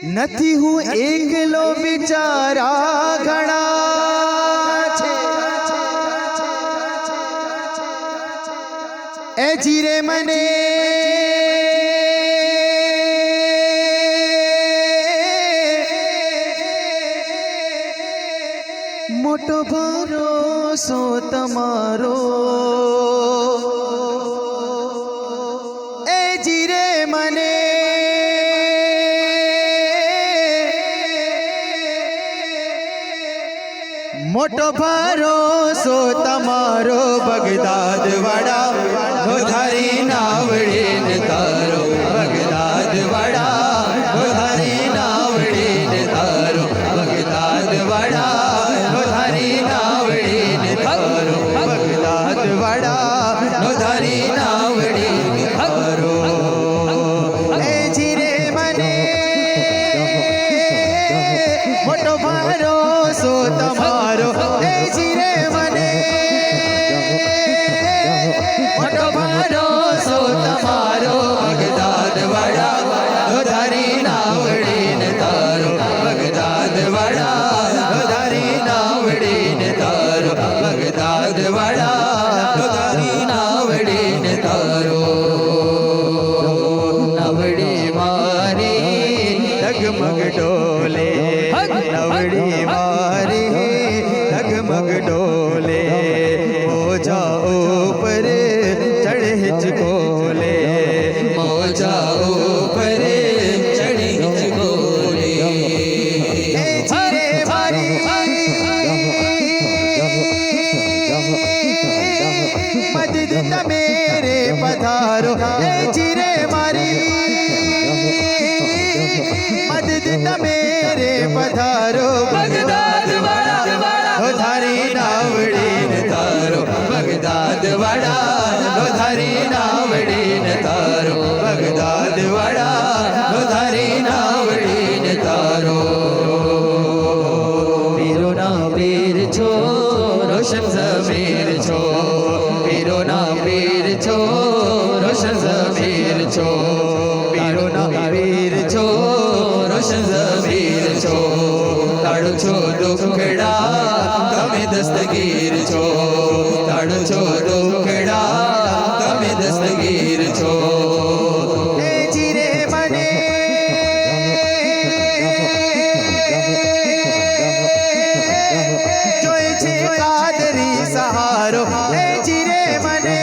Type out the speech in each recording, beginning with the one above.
નથી હું એકલો બિચારા ઘણા છે એ જીરે મને મોટો ભરોસો તમારો એ જીરે મને મોટો ભરોસો તમારો બગદાદ વાડા વધારી નાવડે ને તારો બગદાદ વાડા વધારી નાવડે ને તારો બગદાદ વાડા વધારી નાવડે ને તારો બગદાદ વાડા વધારી નાવડે ને તારો એ જીરે મને મોટો ભરોસો તમારો એ જીરે મને મોટો ભરોસો તમારો બગદાદ વાડા વધારી નાવડે ને તારો બગદાદ વાડા વધારી નાવડે ને તારો બગદાદ વાડા વધારી નાવડે ને તારો નવડી મારી ડગમગ ડોલે નવડી મારી डगमग डोले मोजा ऊपर चढ़े हिचकोले मोजा ऊपर चढ़े हिचकोले जीरे मारी मदद मेरे पधारो जीरे मारी मदद मेरे पधारो बगदाद વધારી નાવડે ને તારો બગદાદ વાડા વધારી નાવડે ને તારો બગદાદ વાડા વધારી નાવડે ને તારો પીરો ના પીર છો રોશન ઝમીર છો પીરો ના પીર છો રોશન ઝમીર છો પીરો ના પીર છો રોશન ઝમીર છો તાળો છો દુખડા તમે દસ્તગીર છો તાળો છો દુખડા તમે દસ્તગીર છો એ જીરે મને જોઈ છે કાદરી સહારો એ જીરે મને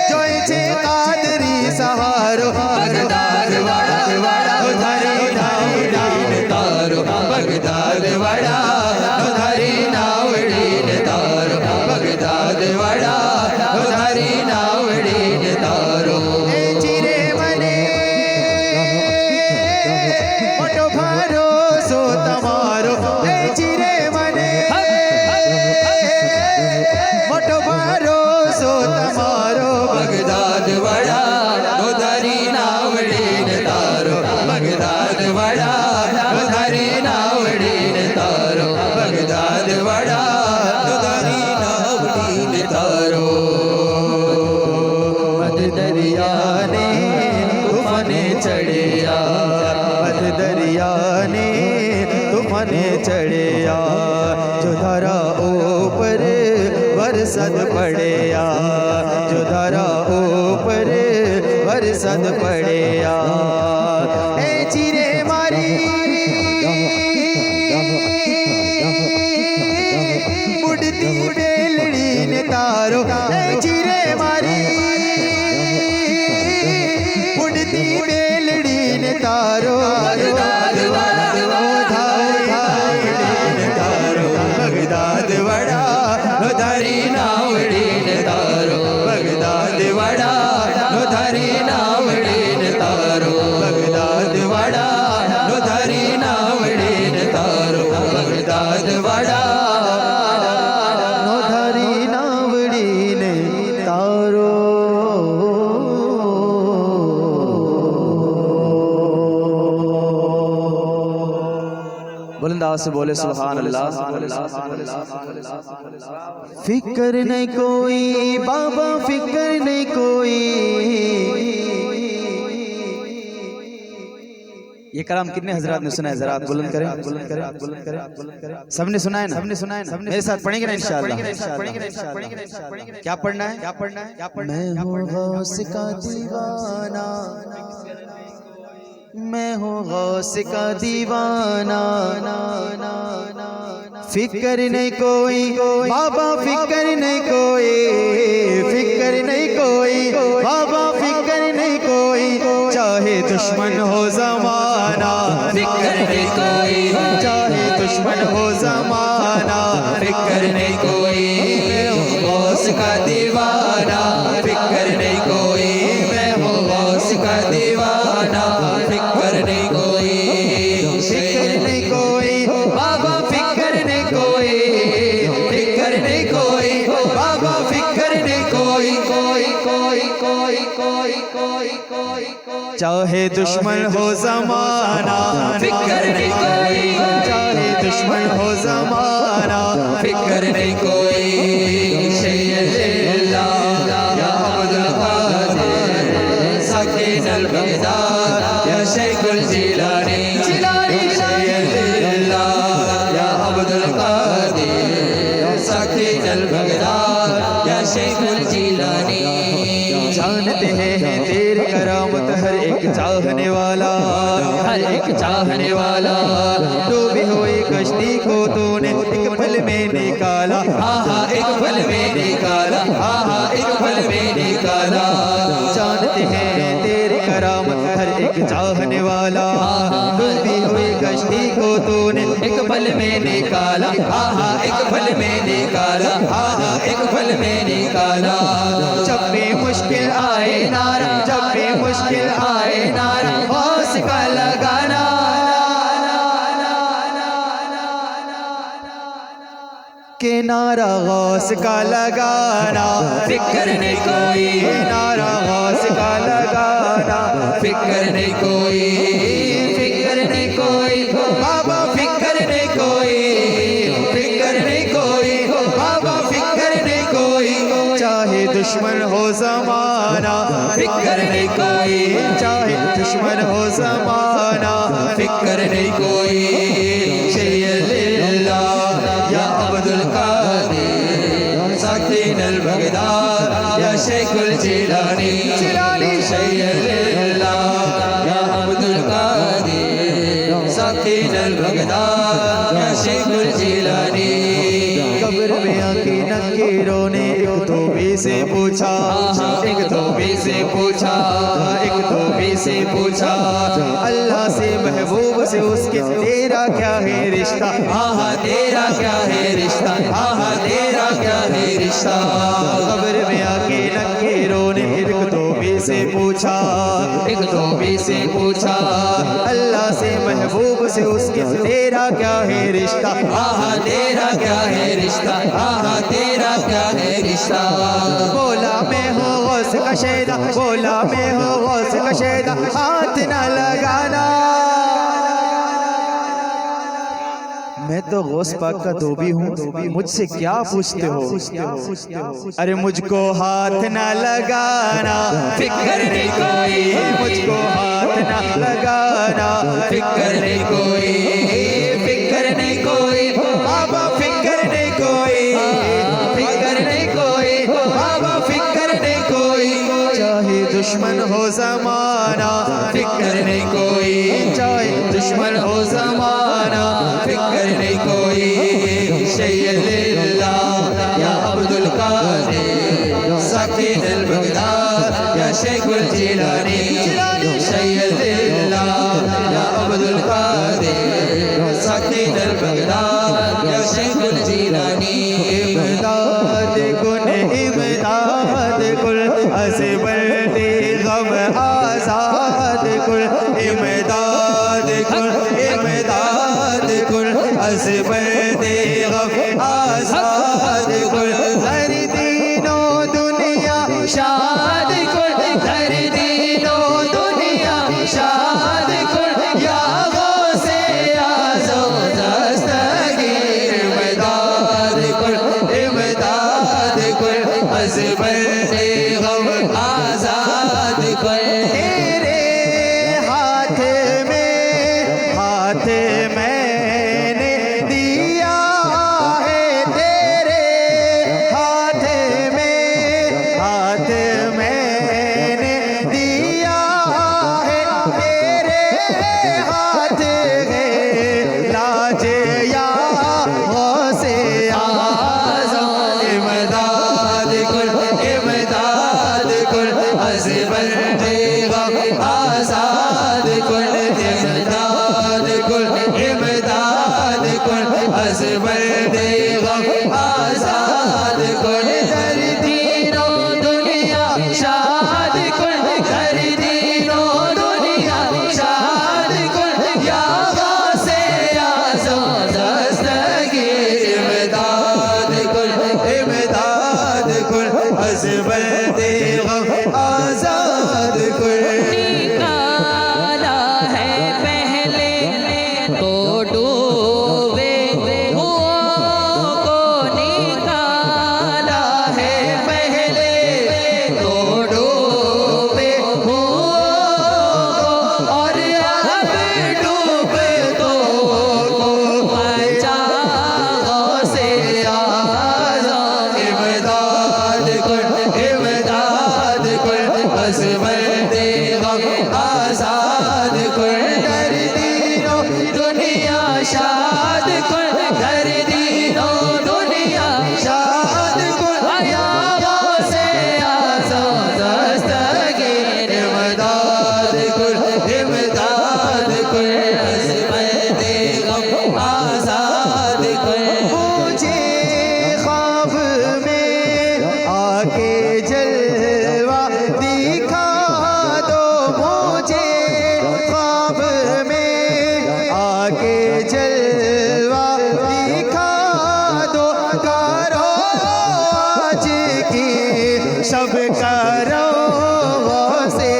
જોઈ છે કાદરી સહારો બગદાદ વાડા વધારી નાવડે ને તારો બગદાદ વાડા વધારી નાવડે ને તારો બગદાદ વાડા વધારી નાવડે ને તારો એ જીરે મને મોટો ભરોસો તમારો એ જીરે મને મોટો ભરોસો તમારો બગદાદ વાડા વધારી નાવડે ને તારો બગદાદ વાડા વધારી નાવડે ને તારો બગદાદ વાડા વધારી નાવડે ને તારો મધ દરિયાને તુફાને ચડ્યા મધ દરિયાને તુફાને ચડ્યા જો ધારા ઉપર વરસાદ પડ્યા જો ધારા ઉપર વરસાદ પડ્યા એ જીરે મારી ઉડતી બેલડી ને તારો એ જીરે મારી ઉડતી બેલડી ને તારો બગદાદ વાડા વધારી નાવડે ને તારો બગદાદ વાડા વધારી નાવડે ને તારો બગદાદ વાડા વધારી નાવડે ને તારો બગદાદ વાડા વધારી નાવડે ને તારો बुलंदाज से बोले सुभान अल्लाह। फिक्र नहीं कोई बाबा, फिक्र नहीं कोई, ये कलाम कितने हजरात ने सुना है? जरा बुलंद करें, बुलंद करें, बुलंद करें, बुलंद करें। सबने सुना है ना? सबने सुना है ना? मेरे साथ पढ़ेंगे ना इंशाअल्लाह? क्या पढ़ना है? क्या पढ़ना है? क्या पढ़ना है? मैं हूँ गौस का दीवाना, मैं हूँ गौस का दीवाना, फिक्र नहीं कोई बाबा, फिक्र नहीं कोई, फिक्र नहीं कोई बाबा, फिक्र नहीं कोई, चाहे दुश्मन हो ज़माना, फिक्र नहीं कोई, चाहे दुश्मन हो ज़माना, फिक्र नहीं कोई, मैं हूँ गौस का दीवाना, फिक्र नहीं कोई, मैं हूँ गौस का दीवाना, फिक्र नहीं कोई, फिक्र नहीं कोई बाबा फिक्र नहीं कोई, फिक्र नहीं कोई, बाबा फिक्र नहीं कोई, कोई कोई कोई कोई कोई कोई कोई, चाहे दुश्मन हो ज़माना, फिक्र नहीं कोई, चाहे दुश्मन हो ज़माना, फिक्र नहीं कोई, शैय्यल्लाह या अब्दुल कादिर सकीन अल-बगदाद या शेखुल जिलानी, शैय्यल्लाह या अब्दुल कादिर सकीन अल-बगदाद या शेखुल जिलानी। जानते हैं तेरी करामत हर एक चाहने वाला, हर एक चाहने वाला, डूबी हुई कश्ती को तूने एक पल में निकाला, आहा एक पल में निकाला, आहा एक पल में निकाला। जानते हैं तेरी करामत हर एक चाहने वाला, डूबी हुई कश्ती को तूने एक पल में निकाला, आहा एक पल में निकाला, आहा एक पल में निकाला। जब भी मुश्किल आए नारा, जब भी मुश्किल आए नारा, गौस का लगाना, के नारा गौस का लगाना, फिक्र नहीं कोई, नारा गौस का लगाना, फिक्र नहीं कोई, फिक्र नहीं कोई, बाबा फिक्र नहीं कोई, फिक्र नहीं कोई, बाबा फिक्र नहीं कोई, चाहे दुश्मन हो ज़माना, फिक्र नहीं कोई, चाहे दुश्मन हो ज़माना, फिक्र नहीं कोई, शैय्यल्लाह या अब्दुल कादिर सकीन अल-बगदाद या शेखुल जिलानी, शैय्यल्लाह या अब्दुल कादिर सकीन अल-बगदाद या शेखुल जिलानी। कब्र में आके नकीरों ने एक धोबी से पूछा, एक धोबी से पूछा, एक धोबी से पूछा, अल्लाह से महबूब से उसके तेरा क्या है रिश्ता, आहा तेरा क्या है रिश्ता, आहा तेरा क्या है रिश्ता। कब्र में आके नकीरों ने एक धोबी से पूछा, एक धोबी से पूछा, अल्लाह से महबूब से उसके तेरा क्या है रिश्ता, आहा तेरा क्या है रिश्ता, आहा तेरा क्या है रिश्ता। बोला मैं हूँ गौस का शैदा, बोला मैं हूँ गौस का शैदा, हाथ न लगाना, मैं तो गौस पाक का धोबी हूँ, मुझसे क्या पूछते हो, अरे मुझको हाथ न लगाना, फिक्र नहीं कोई, मुझको हाथ न लगाना, फिक्र नहीं कोई, फिक्र नहीं कोई, बाबा फिक्र नहीं कोई, फिक्र नहीं कोई, बाबा फिक्र नहीं कोई, चाहे दुश्मन हो ज़माना, फिक्र नहीं कोई, चाहे दुश्मन हो ज़माना, फिक्र नहीं कोई, शैय्यल्लाह या अब्दुल कादिर सकीन अल-बगदाद या शेखुल जिलानी, शैय्यल्लाह या अब्दुल कादिर सकीन अल-बगदाद या शेखुल जिलानी। इमदाद कुल, इमदाद कुल, असबरते गम आजाद कुल, इमदाद कुल, इमदाद कुल, असबरते गम आजाद कुल, हर दीनों दुनिया शाद कुल, हर दीनो दुनिया शाद मैंने दिया है तेरे हाथ मैंने दिया है तेरे हाथ है लाज या से इमदाद कुल हसबन देगा आजाद कुल इमदाद कुल हसबन देगा आजाद कुल कर दीनो दुनिया शाद कुल कर दीनो दुनिया शाद कुल या से आज़ो दस्तगीर इमदाद कुल हसबन देगा आजाद कुल निकाला है पहले तो डूबे हुओं को निकाला है पहले तो डूबे हुओं को और अब डूबे तो बचा से आज़ाद इमदाद कुल हसबन देगा आजाद कुल कर दीनो दुनिया शाद कुल कर दीनो दुनिया शाद कुल या से आज़ो दस्तगीर इमदाद कुल हसबन देगा आजाद कुल मुझे ख्वाब में आके जलवा दिखा दो मुझे ख्वाब में आके जलवा दिखा दो करो आज की सब करो से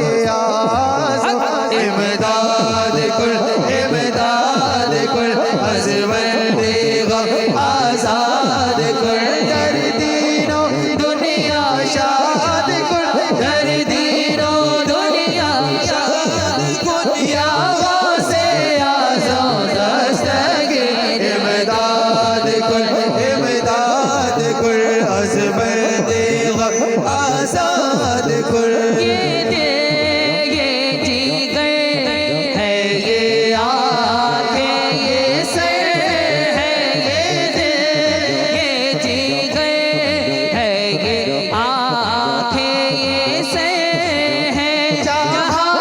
इमदाद कुल हसबन देगा आजाद कुल कर दीनो दुनिया शाद कुल कर दीनो दुनिया शाद कुल या से आज़ो दस्तगीर इमदाद कुल हसबन देगा आजाद कुल ये जिगर है ये आँखें ये सर है ये जिगर है ये आँखें ये सर है जहाँ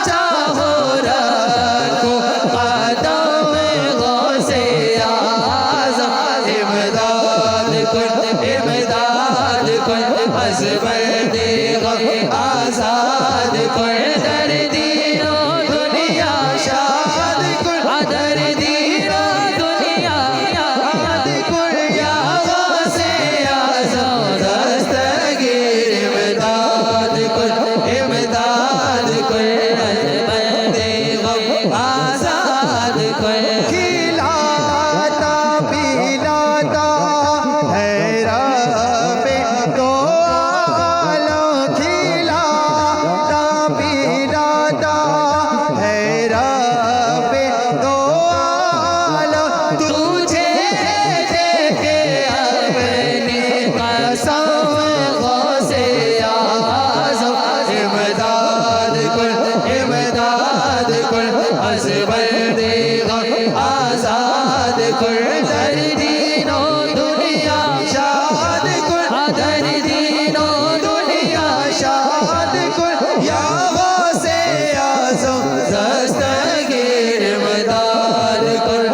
चाहो रखो कदम गौसे आज़म इमदाद कुल हसबन देगा आजाद कुल कर दीनो दुनिया शाद कुल अदर दीनो दुनिया शाद कुल या से आज़ो दस्तगीर इमदाद कुल हसबन देगा आजाद कुल खिलाता पिलाता है रब्बे दो आलम खिलाता पिलाता है रब्बे दो आलम तुझे देखे अपनी कसम गौसे आज़म इमदाद कुल हसबन देगा आजाद कुल कर दीनो दुनिया शाद कुल कर दीनो दुनिया शाद कुल या से आज़ो दस्तगीर इमदाद कुल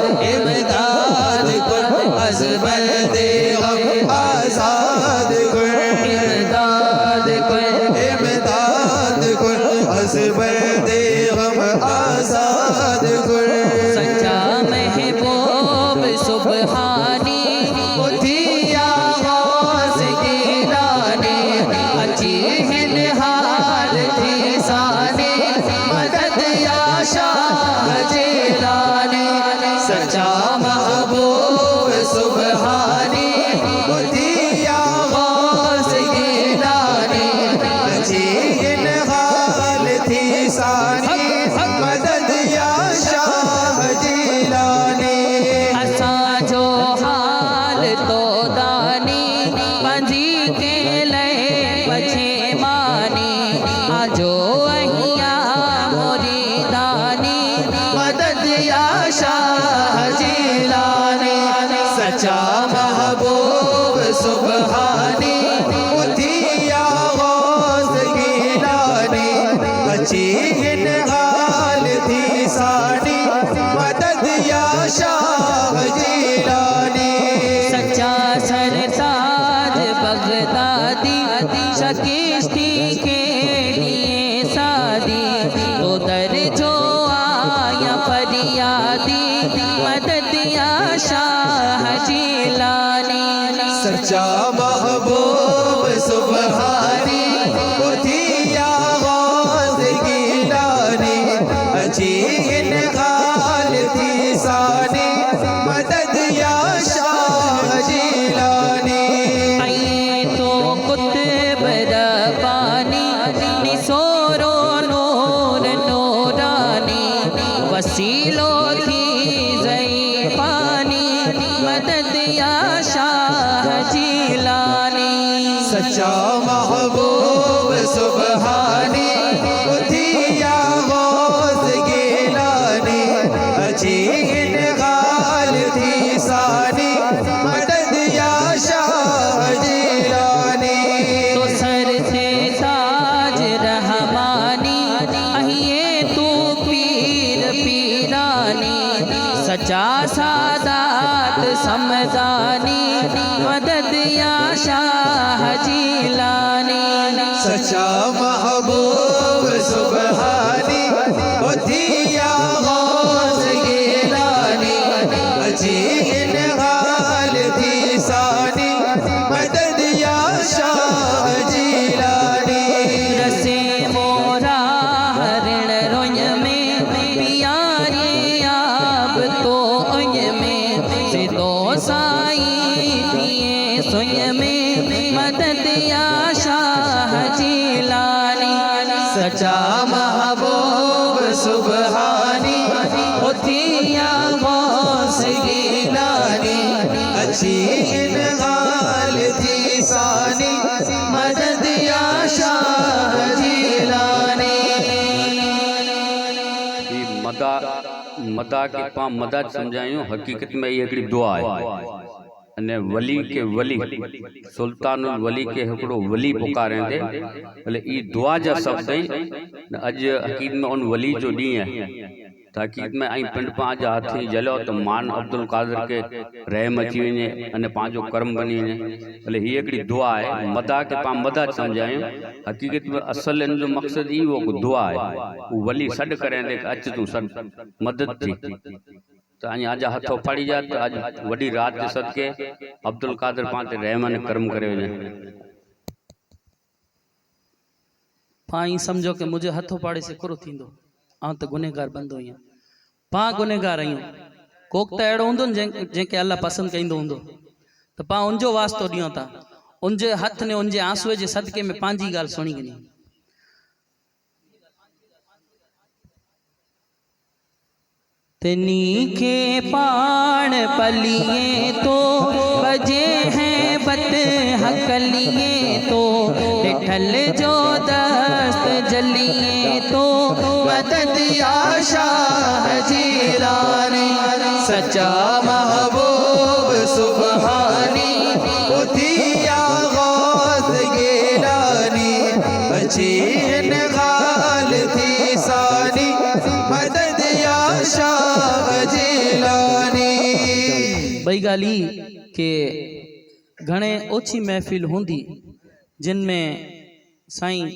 हसबन देगा आजाद कुल इमदाद कुल हसबन देगा आजाद कुल सच्चा महबूब सुबहानी दिया गौस गिलाने अच्छी हिलहाल थी साने मदद या शाह जिलाने सच्चा महबूब सुबहानी दिया गौस गिलाने अच्छी हिलहाल थी साने मदद या शाह अची हिन हाल थी सानी मदद या शाह जीलानी सच्चा सरताज बगदादी शकीस्ती के लिए सादी तो दर जो आया फरियादी मदद या शाह जीलानी सच्चा महबूब सुबहानी उठिया गौस गिलानी अजी इन हाल थी सानी मदद या शाह जीलानी आइए तो कुतुब रब्बानी निसोरो नूर नूरानी वसीलो थी ज़ईफ़ानी मदद या शाह जीलानी सच्चा महबूब सुबहानी उठिया गौस गिलानी अजी इन हाल थी सानी मदद या शाह जीलानी तो सर से ताज रहमानी आइए तू पीर पीरानी सच्चा सादात समदानी मदद या शाह जीलानी सच्चा महबूब सुबहानी उठिया गौस गिलानी अजी इन हाल थी सानी मदद या शाह जीलानी रसे मोरा हरण रोय में प्यारे आप तो ओय में से दो साई दिए सोय में मदद या शाह जीलानी सच्चा महबूब सुबहानी उठिया गौस गिलानी अच्छी इन हाल थी सानी मदद या शाह जीलानी ये मदा के पां मदद समझायूं हकीकत में ये हिकिड़ी दुआ है अने वली के वली सुल्तानुल वली के हिकिड़ो वली पुकारेंदे भले ई दुआ जा शब्द आहिनि अॼु हकीकत में उन वली जो ॾींहुं आहे त हकीकत में ऐं पिंड पां जा हथी जलियो त मान अब्दुल कादिर के रहम अची वञे अने पंहिंजो कर्म बनी वञे भले हीअ हिकिड़ी दुआ आहे मदा के पां मदद सम्झायूं हकीकत में असल इन जो मक़सदु ई उहो दुआ आहे उहो वली सॾु करेंदे अच तूं सॾु मदद थी तो अञा अॼु हथो फाड़ी जा तो अॼु वॾी राति जे सदके अब्दुल कादिर पां ते रहम अने कर्म करे वञे पाई समझो कि मुझे हथों पाड़े से कुरो थींदो आं तो गुनेगार बंदो आहियां पां गुनेगार आहियूं कोक त अहिड़ो हूंदो न जंहिंखे अल्लाह पसंदि कंदो हूंदो त पां उनजो वास्तो ॾियूं था उनजे हथ ने उनजे आंसूअ जे सदके में पंहिंजी ॻाल्हि सुणी गिनी तनी के पाण पलिए तो बजे हैं बत हकलिए तो ठल जो दस्त जलिए तो मदद या शाह जीलानी सच्चा महबूब सुबहानी उठिया गौस गिलानी अच्छी इन हाल थी सानी मदद या शाह जीलानी बई ॻाल्हि ई के घणे ओछी महफ़िल हूंदी जिन में साईं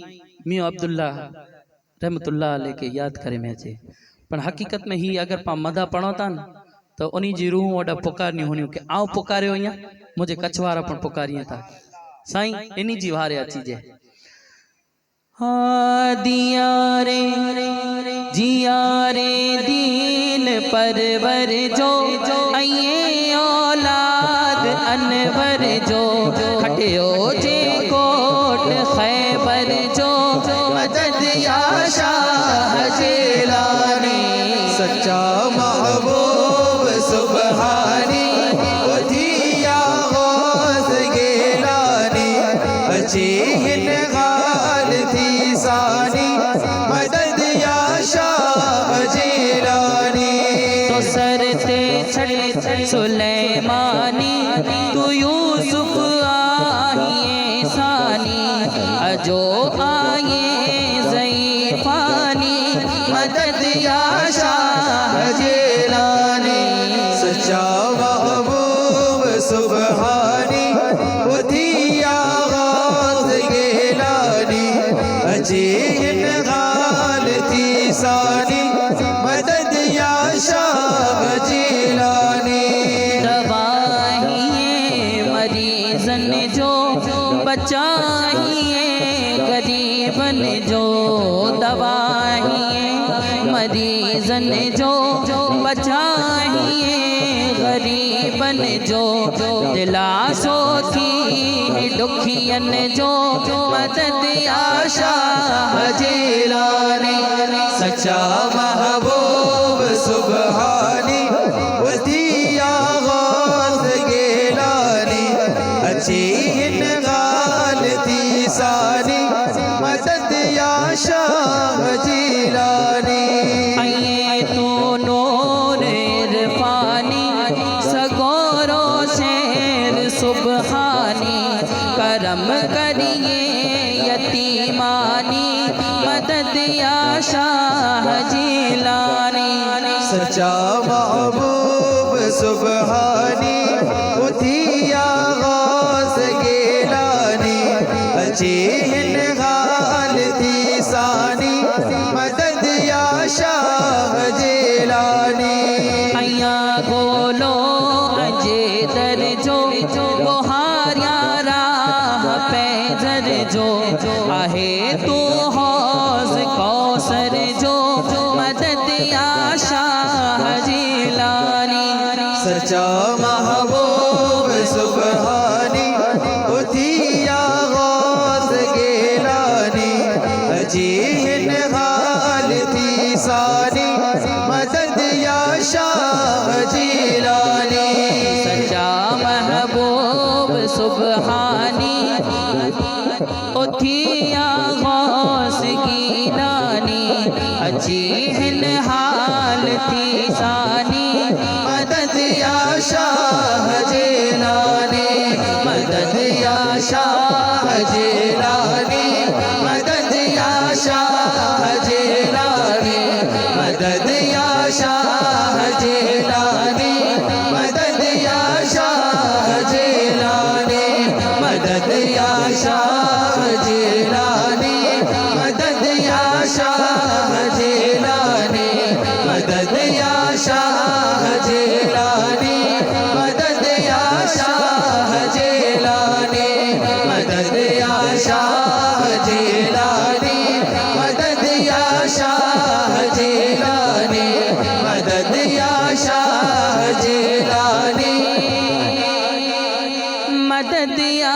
मियों अब्दुल्ला रहमतुल्लाह अलैह के याद करे में अचे पर हकीकत में ही अगर पा मदा पढ़ो था न तो उन्हीं जी रूह ओॾा पुकारनी होनियूं कि आऊं पुकारियो आहियां मुझे कच्छ वारा पण पुकारिया था साईं इन्हीं जी वारे अची जे दिया रे जिया रे दीन परवर जो आइए औलाद अनवर जो खटियो जे कोट खैबर जो मदद या शाह जीलानी सच्चा महबूब सुबहानी उठिया गौस गिलानी अच्छी इन हाल थी सानी मदद या शाह जीलानी तो सर ते छड़ सुलेमानी तू यूसुफ आइए सानी अजो आए ज़ईफ़ानी मदद या शाह जिलानी। सच्चा महबूब सुबहानी उधिया गाज़ गिलानी। अजीब हाल थी सानी मदद या शाह जिलानी। दवाइए मरीजन जो बचाइए गरीबन जो। दवाइए मरीजन जो बचाइए गरीबन जो। दिलासो थी दुखियन जो मदद या शाह जिलानी। सच्चा महबूब सुबहानी उधिया गाज़ गिलानी। अच्छी गाल थी सानी मदद या शाह जिलानी। आइए तो नूर इरफानी सगोरो शेर सुबहानी। करम करिए यतीमानी मदद या शाह जिलानी। सच्चा महबूब सुबहानी उधिया गाज़ गिलानी। अच्छी हाल थी सानी मदद या शाह जिलानी। अया गोलो अजे दर जो बुहारिया राह पैजर जो। आहे तू हौज कौसर जो मदद या शाह जिलानी। सच्चा महबूब सुबहानी उधिया गाज़ गिलानी। अजीब हाल थी सानी मदद या शाह जिलानी। सच्चा महबूब सुबहानी उथिया गौस गिलानी। अच्छी हाल थी सानी मदद या शाह जिलानी। मदद या शाह जिलानी। मदद या शाह जिलानी। मदद या शाह जिलानी। मदद या शाह जिलानी। मदद या शाह जिलानी। मदद या शाह जिलानी। मदद या शाह जिलानी। मदद या शाह जिलानी। मदद या शाह जिलानी। मदद या शाह जिलानी। मदद या शाह जिलानी। मदद या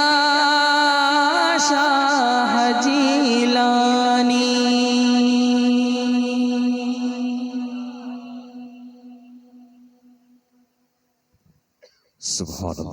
शाह जिलानी। सुभान अल्लाह।